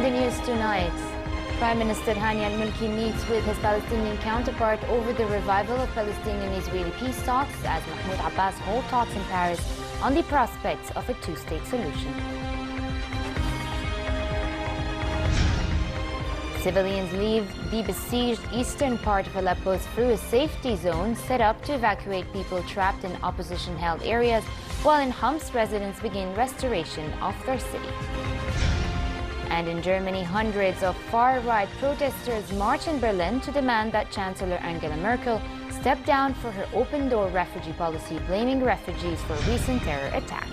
the news tonight, Prime Minister Hani al-Mulki meets with his Palestinian counterpart over the revival of Palestinian-Israeli peace talks as Mahmoud Abbas holds talks in Paris on the prospects of a two-state solution. Civilians leave the besieged eastern part of Aleppo through a safety zone set up to evacuate people trapped in opposition-held areas, while in Homs residents begin restoration of their city. And in Germany, hundreds of far-right protesters march in Berlin to demand that Chancellor Angela Merkel step down for her open-door refugee policy, blaming refugees for recent terror attacks.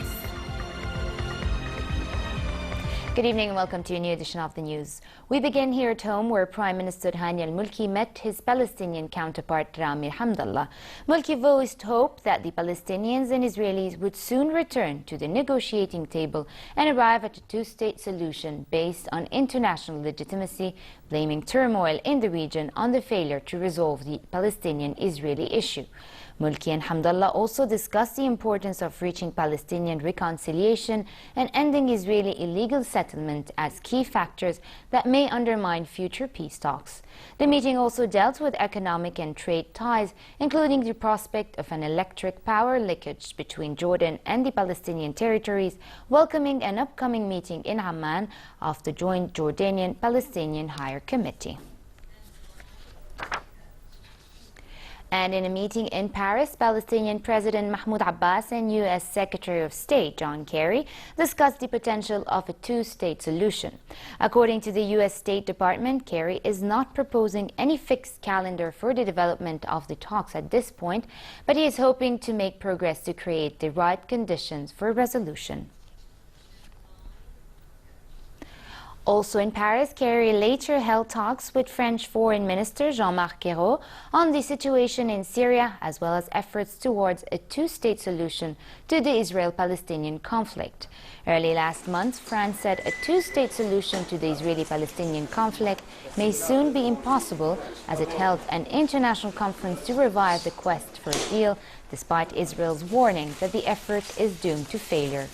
Good evening and welcome to a new edition of the news. We begin here at home, where Prime Minister Hani al-Mulki met his Palestinian counterpart Rami Hamdallah. Mulki voiced hope that the Palestinians and Israelis would soon return to the negotiating table and arrive at a two-state solution based on international legitimacy, blaming turmoil in the region on the failure to resolve the Palestinian-Israeli issue. Mulki and Hamdallah also discussed the importance of reaching Palestinian reconciliation and ending Israeli illegal settlement as key factors that may undermine future peace talks. The meeting also dealt with economic and trade ties, including the prospect of an electric power linkage between Jordan and the Palestinian territories, welcoming an upcoming meeting in Amman of the Joint Jordanian-Palestinian Higher Committee. And in a meeting in Paris, Palestinian President Mahmoud Abbas and U.S. Secretary of State John Kerry discussed the potential of a two-state solution. According to the U.S. State Department, Kerry is not proposing any fixed calendar for the development of the talks at this point, but he is hoping to make progress to create the right conditions for resolution. Also in Paris, Kerry later held talks with French Foreign Minister Jean-Marc Ayrault on the situation in Syria, as well as efforts towards a two-state solution to the Israel-Palestinian conflict. Early last month, France said a two-state solution to the Israeli-Palestinian conflict may soon be impossible, as it held an international conference to revive the quest for a deal, despite Israel's warning that the effort is doomed to failure.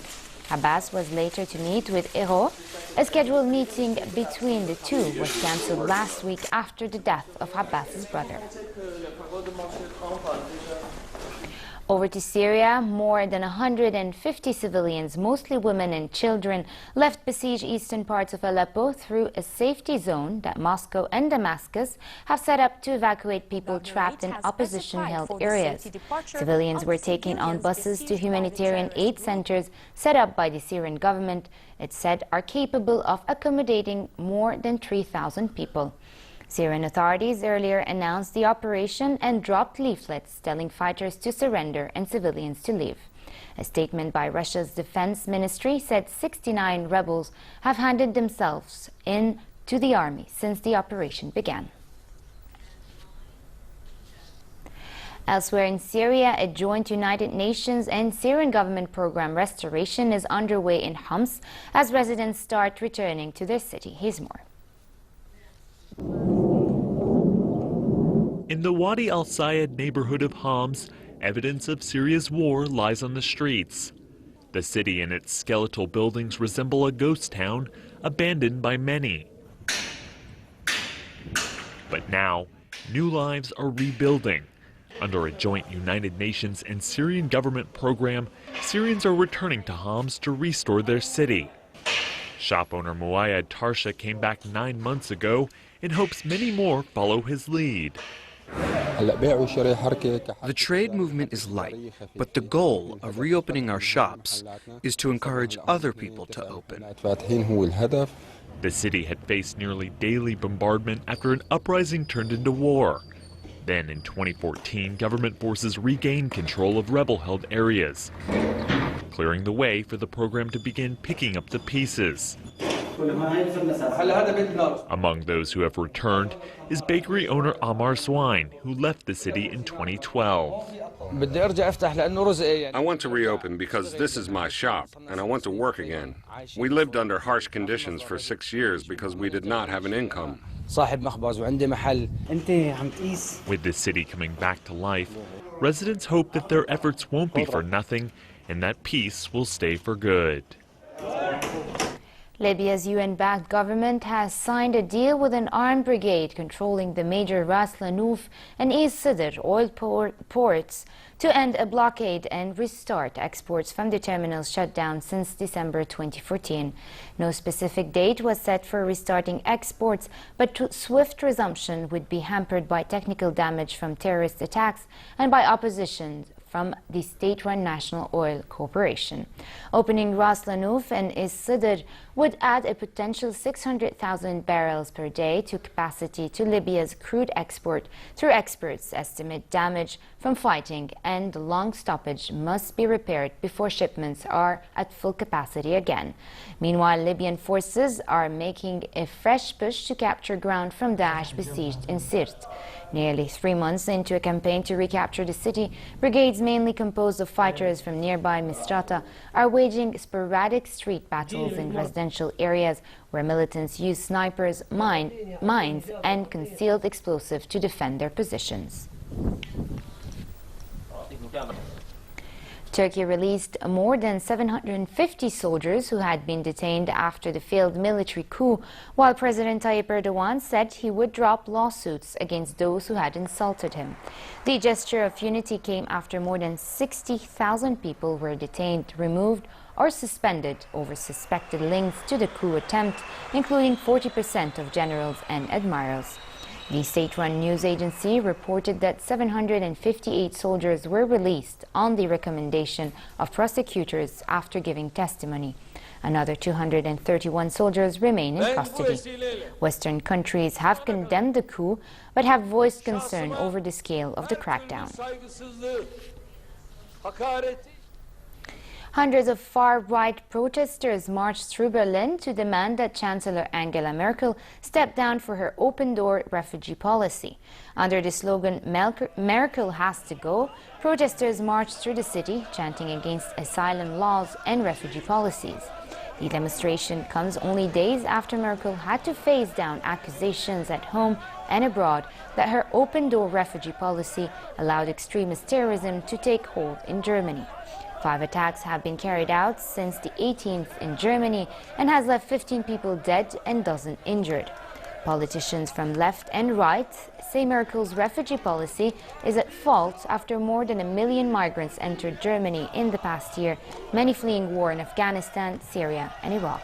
Abbas was later to meet with Ayrault. A scheduled meeting between the two was cancelled last week after the death of Abbas's brother. Over to Syria, more than 150 civilians, mostly women and children, left besieged eastern parts of Aleppo through a safety zone that Moscow and Damascus have set up to evacuate people trapped in opposition-held areas. Civilians were taken on buses to humanitarian aid centers set up by the Syrian government, it said, are capable of accommodating more than 3,000 people. Syrian authorities earlier announced the operation and dropped leaflets telling fighters to surrender and civilians to leave. A statement by Russia's defense ministry said 69 rebels have handed themselves in to the army since the operation began. Elsewhere in Syria, a joint United Nations and Syrian government program restoration is underway in Homs as residents start returning to their city. Here's more. In the Wadi al-Sayed neighborhood of Homs, evidence of Syria's war lies on the streets. The city and its skeletal buildings resemble a ghost town, abandoned by many. But now, new lives are rebuilding. Under a joint United Nations and Syrian government program, Syrians are returning to Homs to restore their city. Shop owner Muayyad Tarsha came back 9 months ago in hopes many more follow his lead. The trade movement is light, but the goal of reopening our shops is to encourage other people to open. The city had faced nearly daily bombardment after an uprising turned into war. Then in 2014, government forces regained control of rebel-held areas, clearing the way for the program to begin picking up the pieces. Among those who have returned is bakery owner Amar Swine, who left the city in 2012. I want to reopen because this is my shop, and I want to work again. We lived under harsh conditions for 6 years because we did not have an income. With the city coming back to life, residents hope that their efforts won't be for nothing and that peace will stay for good. Libya's UN-backed government has signed a deal with an armed brigade controlling the major Ras Lanouf and East Sidr oil ports to end a blockade and restart exports from the terminals shut down since December 2014. No specific date was set for restarting exports, but swift resumption would be hampered by technical damage from terrorist attacks and by opposition from the state-run National Oil Corporation. Opening Ras Lanouf and East Sidr would add a potential 600,000 barrels per day to capacity to Libya's crude export through experts estimate damage from fighting, and the long stoppage must be repaired before shipments are at full capacity again. Meanwhile, Libyan forces are making a fresh push to capture ground from Daesh besieged in Sirte. Nearly 3 months into a campaign to recapture the city, brigades mainly composed of fighters from nearby Misrata are waging sporadic street battles in residential areas where militants use snipers, mines and concealed explosives to defend their positions. Turkey released more than 750 soldiers who had been detained after the failed military coup, while President Tayyip Erdogan said he would drop lawsuits against those who had insulted him. The gesture of unity came after more than 60,000 people were detained, removed or suspended over suspected links to the coup attempt, including 40% of generals and admirals. The state-run news agency reported that 758 soldiers were released on the recommendation of prosecutors after giving testimony. Another 231 soldiers remain in custody. Western countries have condemned the coup, but have voiced concern over the scale of the crackdown. Hundreds of far-right protesters marched through Berlin to demand that Chancellor Angela Merkel step down for her open-door refugee policy. Under the slogan, Merkel has to go, protesters marched through the city, chanting against asylum laws and refugee policies. The demonstration comes only days after Merkel had to face down accusations at home and abroad that her open-door refugee policy allowed extremist terrorism to take hold in Germany. 5 attacks have been carried out since the 18th in Germany and has left 15 people dead and dozens injured. Politicians from left and right say Merkel's refugee policy is at fault after more than 1 million migrants entered Germany in the past year, many fleeing war in Afghanistan, Syria and Iraq.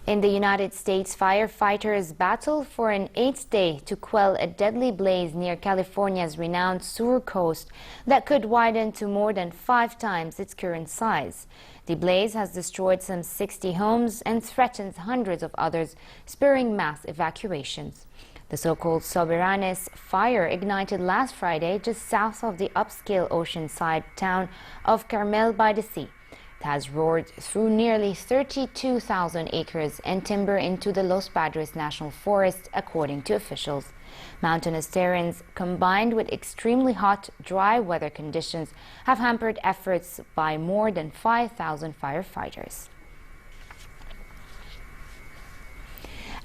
In the United States, firefighters battle for an 8th day to quell a deadly blaze near California's renowned Sur coast that could widen to more than 5 times its current size. The blaze has destroyed some 60 homes and threatens hundreds of others, spurring mass evacuations. The so-called Soberanes fire ignited last Friday just south of the upscale oceanside town of Carmel by the Sea. It has roared through nearly 32,000 acres and timber into the Los Padres National Forest, according to officials. Mountainous terrains combined with extremely hot, dry weather conditions have hampered efforts by more than 5,000 firefighters.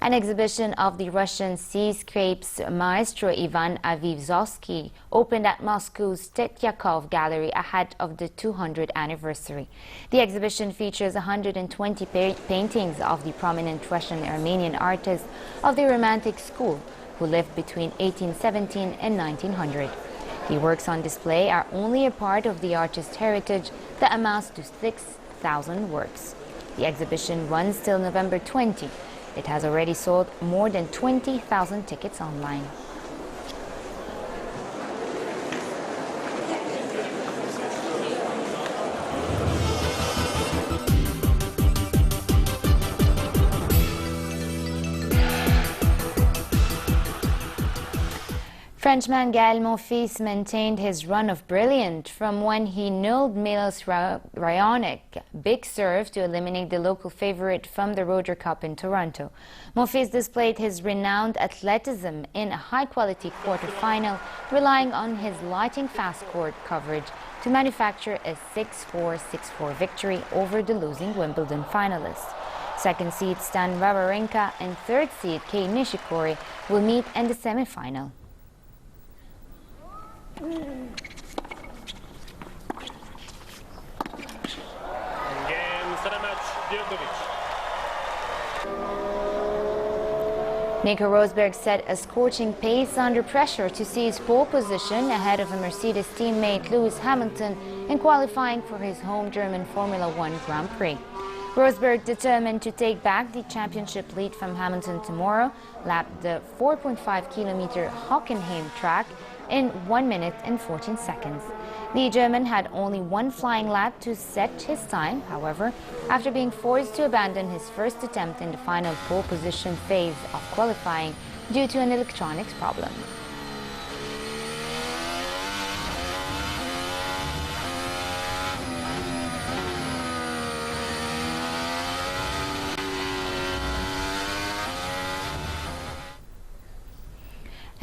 An exhibition of the Russian seascapes maestro Ivan Avivzovsky opened at Moscow's Tetyakov Gallery ahead of the 200th anniversary. The exhibition features 120 paintings of the prominent Russian-Armenian artists of the Romantic School who lived between 1817 and 1900. The works on display are only a part of the artist's heritage that amounts to 6,000 works. The exhibition runs till November 20. It has already sold more than 20,000 tickets online. Frenchman Gaël Monfils maintained his run of brilliant from when he nailed Milos Raonic big serve to eliminate the local favorite from the Roger Cup in Toronto. Monfils displayed his renowned athleticism in a high-quality quarterfinal, relying on his lightning fast-court coverage to manufacture a 6-4, 6-4 victory over the losing Wimbledon finalists. Second seed Stan Wawrinka and third seed Kei Nishikori will meet in the semi-final. Nico Rosberg set a scorching pace under pressure to seize pole position ahead of a Mercedes teammate Lewis Hamilton in qualifying for his home German Formula One Grand Prix. Rosberg, determined to take back the championship lead from Hamilton tomorrow, lapped the 4.5-kilometer Hockenheim track in 1 minute and 14 seconds. The German had only one flying lap to set his time, however, after being forced to abandon his first attempt in the final pole position phase of qualifying due to an electronics problem.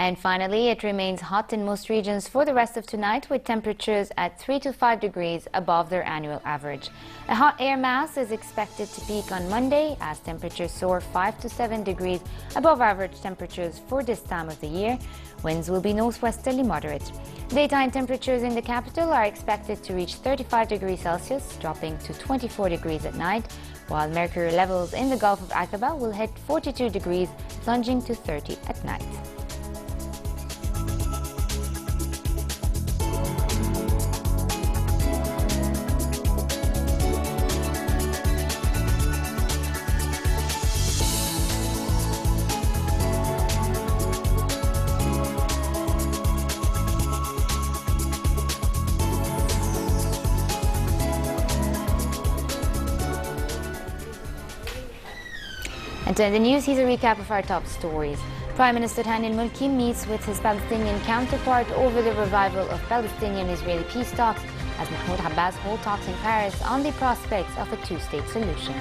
And finally, it remains hot in most regions for the rest of tonight, with temperatures at 3 to 5 degrees above their annual average. A hot air mass is expected to peak on Monday as temperatures soar 5 to 7 degrees above average temperatures for this time of the year. Winds will be northwesterly moderate. Daytime temperatures in the capital are expected to reach 35 degrees Celsius, dropping to 24 degrees at night, while mercury levels in the Gulf of Aqaba will hit 42 degrees, plunging to 30 at night. And in the news, here's a recap of our top stories. Prime Minister Hani al-Mulki meets with his Palestinian counterpart over the revival of Palestinian-Israeli peace talks as Mahmoud Abbas holds talks in Paris on the prospects of a two-state solution.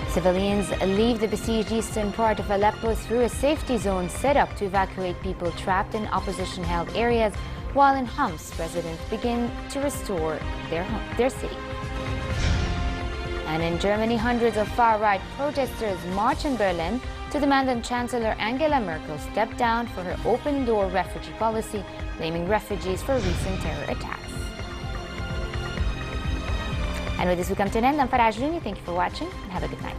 Civilians leave the besieged eastern part of Aleppo through a safety zone set up to evacuate people trapped in opposition-held areas, while in Homs, residents begin to restore their city. And in Germany, hundreds of far-right protesters march in Berlin to demand that Chancellor Angela Merkel step down for her open-door refugee policy, blaming refugees for recent terror attacks. And with this, we come to an end. I'm Farah Ajrouni. Thank you for watching and have a good night.